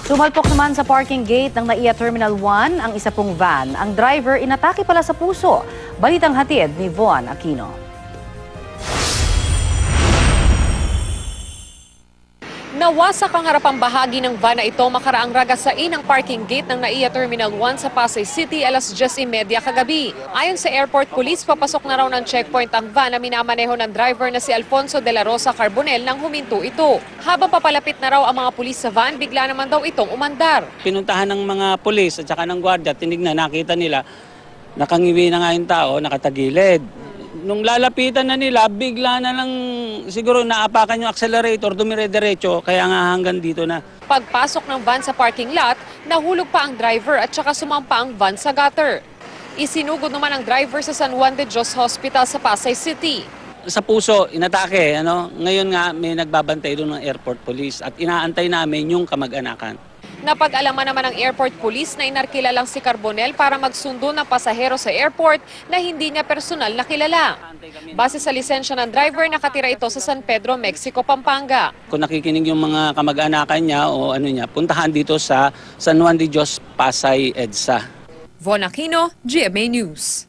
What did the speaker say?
Sumalpok naman sa parking gate ng NAIA Terminal 1 ang isa pong van. Ang driver inatake pala sa puso. Balitang hatid ni Von Aquino. Nawasak ang harapang bahagi ng van na ito makaraang ragasain ang parking gate ng NAIA Terminal 1 sa Pasay City alas 10:30 kagabi. Ayon sa Airport Police, papasok na raw ng checkpoint ang van na minamaneho ng driver na si Alfonso de la Rosa Carbonel nang huminto ito. Habang papalapit na raw ang mga pulis sa van, bigla naman daw itong umandar. Pinuntahan ng mga pulis at saka ng gwardiya, tinignan, nakita nila, nakangiwi na nga yung tao, nakatagilid. Nung lalapitan na nila, bigla na lang siguro naapakan yung accelerator, dumire-diretso, kaya nga hanggang dito na. Pagpasok ng van sa parking lot, nahulog pa ang driver at saka sumampa ang van sa gutter. Isinugod naman ang driver sa San Juan de Dios Hospital sa Pasay City. Sa puso, inatake. Ngayon nga may nagbabantay doon ng airport police at inaantay namin yung kamag-anakan. Napag-alaman naman ng airport police na inarkila lang si Carbonel para magsundo ng pasahero sa airport na hindi niya personal na kilala. Base sa lisensya ng driver, nakatira ito sa San Pedro, Mexico, Pampanga. Kung nakikinig yung mga kamag-anakan niya o ano niya, puntahan dito sa San Juan de Dios, Pasay, EDSA. Von Aquino, GMA News.